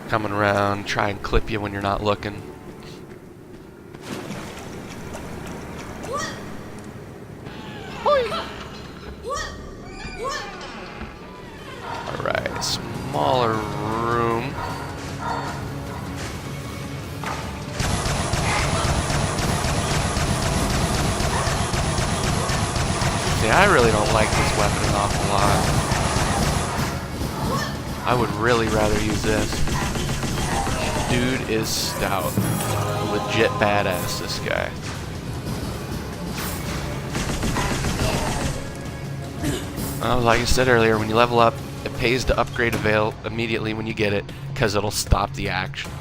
coming around, try and clip you when you're not looking. Alright, smaller room. See, I really don't like this weapon an awful lot. I would really rather use this. Dude is stout. Legit badass, this guy. Like I said earlier, when you level up, it pays to upgrade Avail immediately when you get it, because it'll stop the action.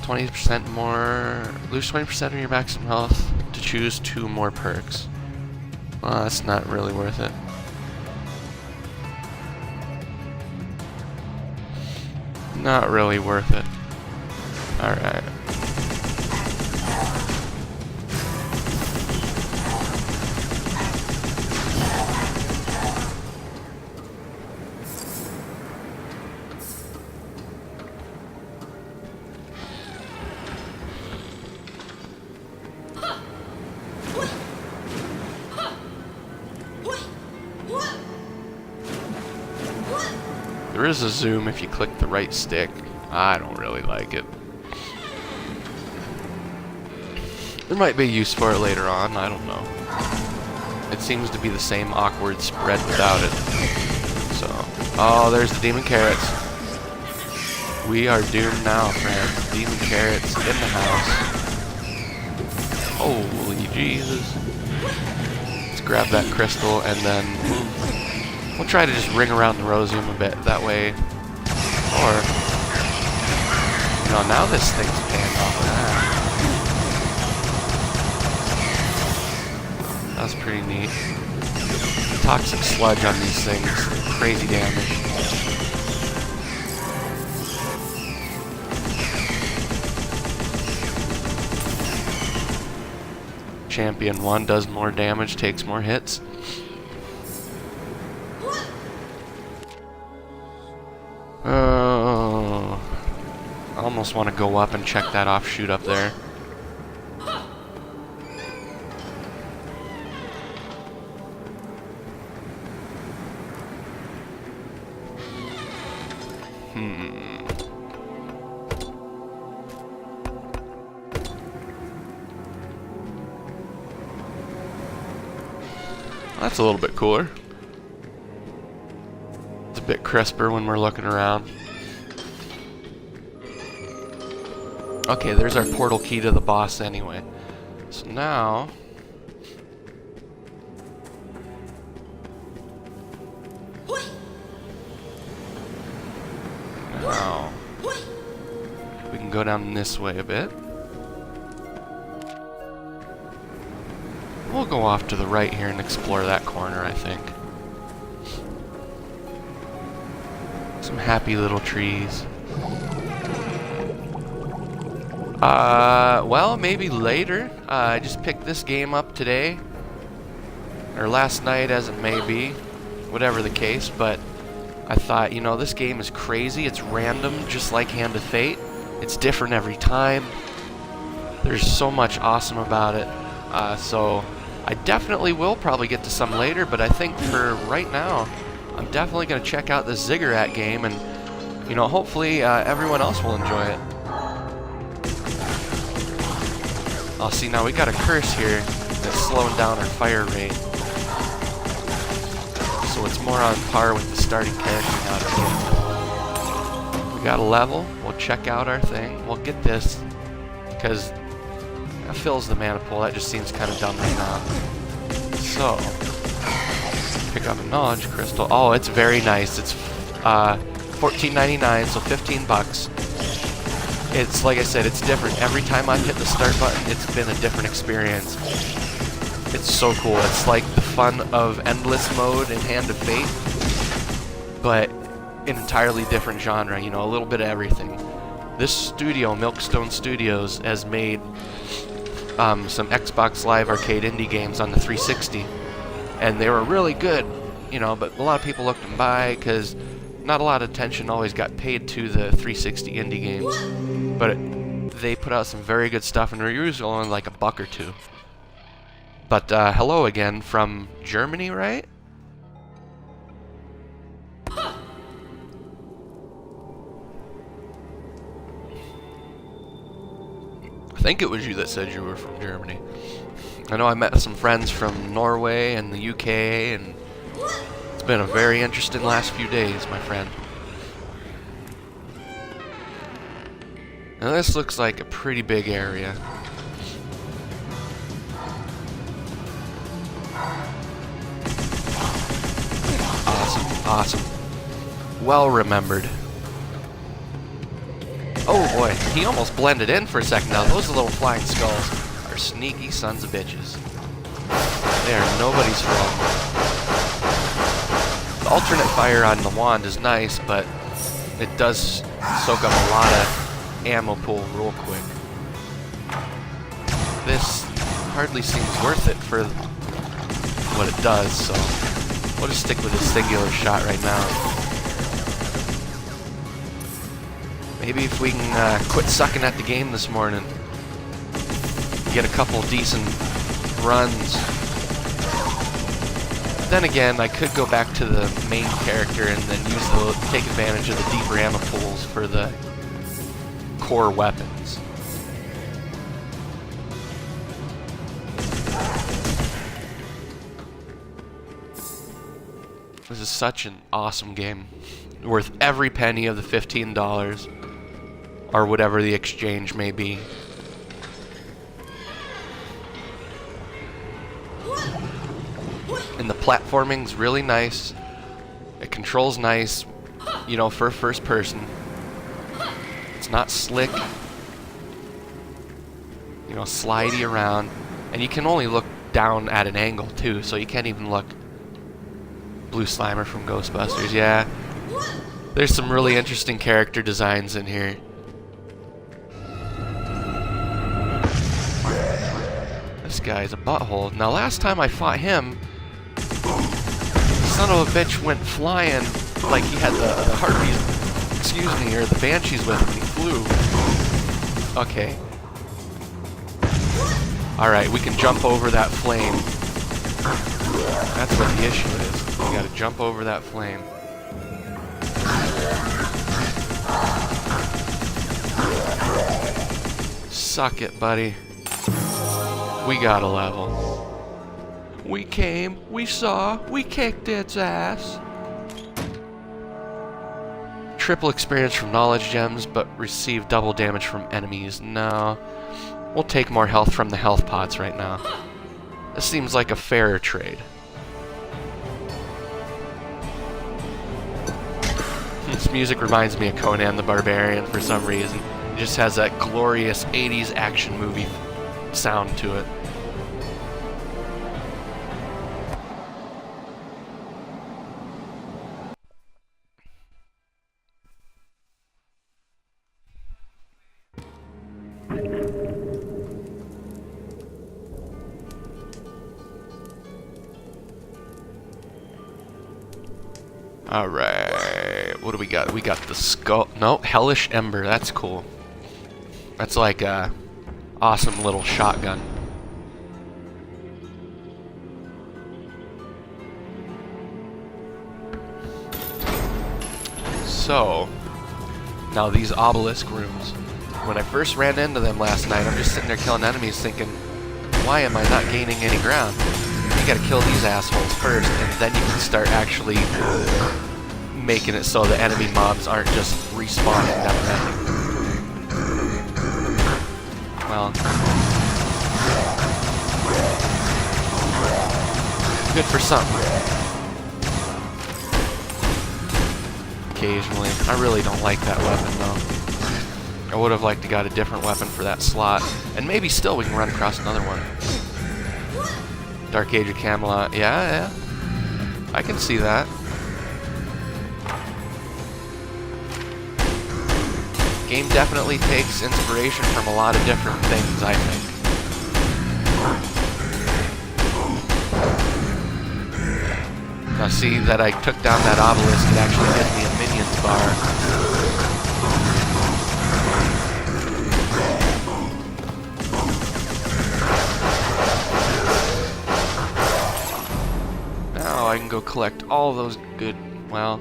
20% more, lose 20% of your maximum health to choose 2 more perks. Well, that's not really worth it. Not really worth it. Alright. There is a zoom if you click the right stick. I don't really like it. There might be use for it later on, I don't know. It seems to be the same awkward spread without it. So, oh, there's the demon carrots. We are doomed now, friends. Demon carrots in the house. Holy Jesus. Let's grab that crystal and then we'll try to just ring around the Rosium a bit that way. Or, you know, now this thing's paying off. That was pretty neat. Toxic sludge on these things. Crazy damage. Champion 1 does more damage, takes more hits. Oh, I almost want to go up and check that offshoot up there. That's a little bit cooler. It's a bit crisper when we're looking around. Okay, there's our portal key to the boss anyway. So now... Now... we can go down this way a bit. We'll go off to the right here and explore that corner, I think. Some happy little trees. Well, maybe later. I just picked this game up today. Or last night, as it may be. Whatever the case, but I thought, you know, this game is crazy. It's random, just like Hand of Fate. It's different every time. There's so much awesome about it. So I definitely will probably get to some later, but I think for right now, I'm definitely going to check out the Ziggurat game, and, you know, hopefully everyone else will enjoy it. Oh, see, now we got a curse here that's slowing down our fire rate. So it's more on par with the starting character now to get. We got a level, we'll check out our thing, we'll get this, because that fills the mana pool. That just seems kind of dumb right now. So, pick up a knowledge crystal. Oh, it's very nice. It's $14.99, so 15 bucks. It's, like I said, it's different. Every time I've hit the start button, it's been a different experience. It's so cool. It's like the fun of Endless mode in Hand of Fate, but an entirely different genre, you know, a little bit of everything. This studio, Milkstone Studios, has made some Xbox Live Arcade indie games on the 360, and they were really good, you know, but a lot of people looked them by because not a lot of attention always got paid to the 360 indie games, but they put out some very good stuff, and they're usually only like $1 or $2. But hello again from Germany, right? I think it was you that said you were from Germany. I know I met some friends from Norway and the UK, and it's been a very interesting last few days, my friend. Now this looks like a pretty big area. Awesome, awesome. Well remembered. Oh boy, he almost blended in for a second now. Those little flying skulls are sneaky sons of bitches. They are nobody's friend. The alternate fire on the wand is nice, but it does soak up a lot of ammo pool real quick. This hardly seems worth it for what it does, so we'll just stick with this singular shot right now. Maybe if we can quit sucking at the game this morning, get a couple decent runs. Then again, I could go back to the main character and then take advantage of the deeper ammo pools for the core weapons. This is such an awesome game. Worth every penny of the $15. Or whatever the exchange may be. And the platforming's really nice. It controls nice, you know, for first person. It's not slick. You know, slidey around. And you can only look down at an angle too, so you can't even look. Blue Slimer from Ghostbusters, yeah. There's some really interesting character designs in here. This guy's a butthole. Now, last time I fought him, the son of a bitch went flying like he had the harpies, excuse me, or the banshees with him, and he flew. Okay. Alright, we can jump over that flame. That's what the issue is. We gotta jump over that flame. Suck it, buddy. We got a level. We came, we saw, we kicked its ass. Triple experience from knowledge gems, but receive double damage from enemies. No. We'll take more health from the health pots right now. This seems like a fairer trade. This music reminds me of Conan the Barbarian for some reason. It just has that glorious 80s action movie sound to it. Alright, what do we got? We got the skull. No, Hellish Ember. That's cool. That's like a awesome little shotgun. So, now these obelisk rooms. When I first ran into them last night, I'm just sitting there killing enemies thinking, why am I not gaining any ground? You gotta kill these assholes first, and then you can start actually making it so the enemy mobs aren't just respawning never-ending. Well, good for something. Occasionally. I really don't like that weapon, though. I would have liked to got a different weapon for that slot. And maybe still we can run across another one. Dark Age of Camelot. Yeah. I can see that. Game definitely takes inspiration from a lot of different things, I think. Now see that I took down that obelisk, it actually gives me a minions bar. Now I can go collect all those good, well,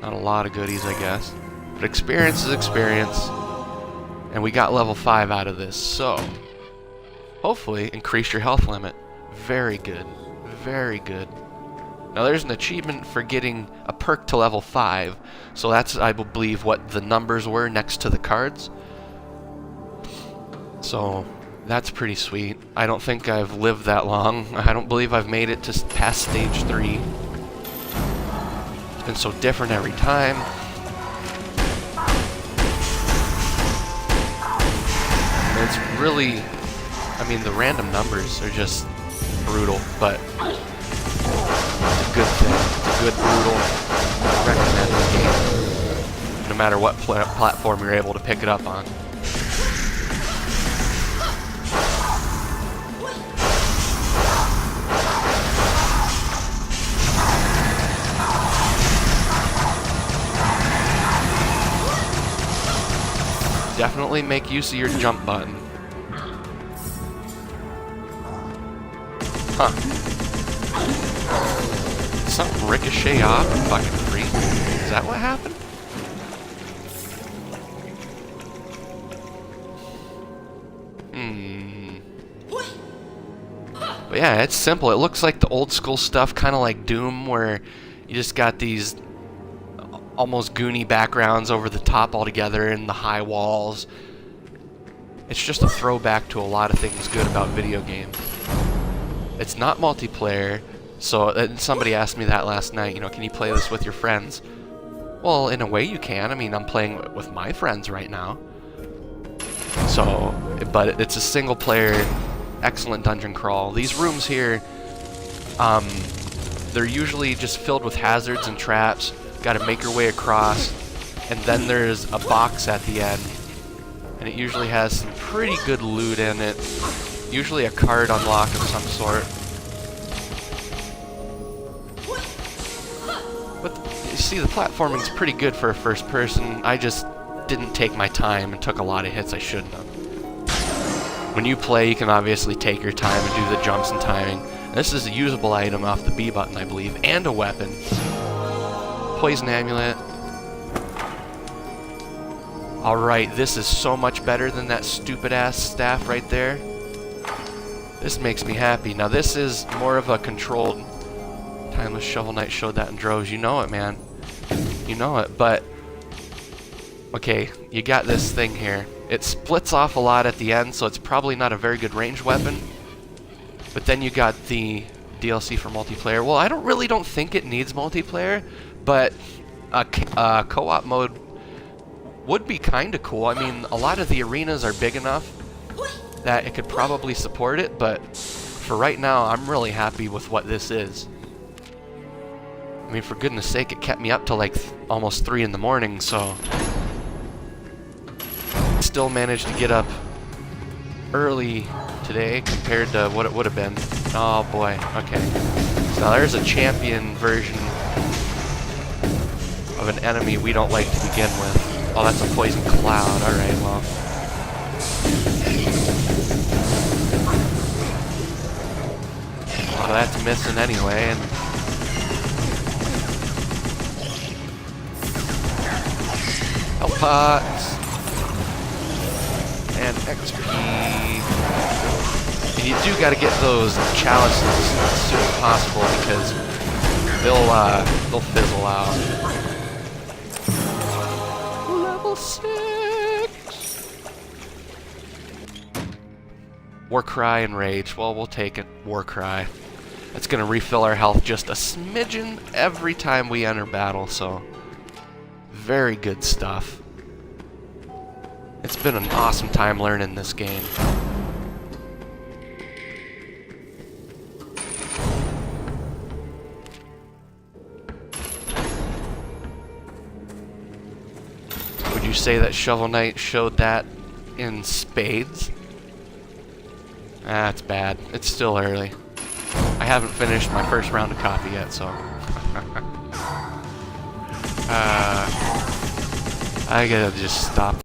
not a lot of goodies, I guess. But experience is experience. And we got level 5 out of this, so hopefully increase your health limit. Very good. Very good. Now there's an achievement for getting a perk to level 5. So that's, I believe, what the numbers were next to the cards. So that's pretty sweet. I don't think I've lived that long. I don't believe I've made it to past stage 3. It's been so different every time. It's really, I mean, the random numbers are just brutal, but it's a good thing. It's a good brutal. I recommend the game, no matter what platform you're able to pick it up on. Definitely make use of your jump button. Huh. Did something ricochet off and fucking freeze? Is that what happened? But yeah, it's simple. It looks like the old school stuff, kind of like Doom, where you just got these almost Goonie backgrounds over the top altogether and the high walls. It's just a throwback to a lot of things good about video games. It's not multiplayer, so somebody asked me that last night, you know, can you play this with your friends? Well, in a way you can. I mean, I'm playing with my friends right now. So, but it's a single player, excellent dungeon crawl. These rooms here, they're usually just filled with hazards and traps. Got to make your way across, and then there's a box at the end, and it usually has some pretty good loot in it, usually a card unlock of some sort. But you see, the platforming's pretty good for a first person. I just didn't take my time and took a lot of hits I shouldn't have. When you play, you can obviously take your time and do the jumps and timing. And this is a usable item off the B button, I believe, and a weapon. Poison amulet. Alright, this is so much better than that stupid ass staff right there. This makes me happy. Now this is more of a controlled. Timeless Shovel Knight showed that in droves. You know it, man. You know it, but okay, you got this thing here. It splits off a lot at the end, so it's probably not a very good ranged weapon. But then you got the DLC for multiplayer. Well, I really don't think it needs multiplayer, but a co-op mode would be kind of cool. I mean, a lot of the arenas are big enough that it could probably support it, but for right now, I'm really happy with what this is. I mean, for goodness sake, it kept me up till like almost 3 in the morning, so still managed to get up early today compared to what it would have been. Oh boy, okay. So there's a champion version of an enemy we don't like to begin with. Oh, that's a poison cloud. Alright, well. Oh, that's missing anyway, and health pots and XP. And you do gotta get those chalices as soon as possible because they'll fizzle out. Level 6. Warcry and Rage. Well, we'll take it. Warcry. That's gonna refill our health just a smidgen every time we enter battle, so very good stuff. It's been an awesome time learning this game. Would you say that Shovel Knight showed that in spades? That's bad. It's still early. I haven't finished my first round of coffee yet, so... I gotta just stop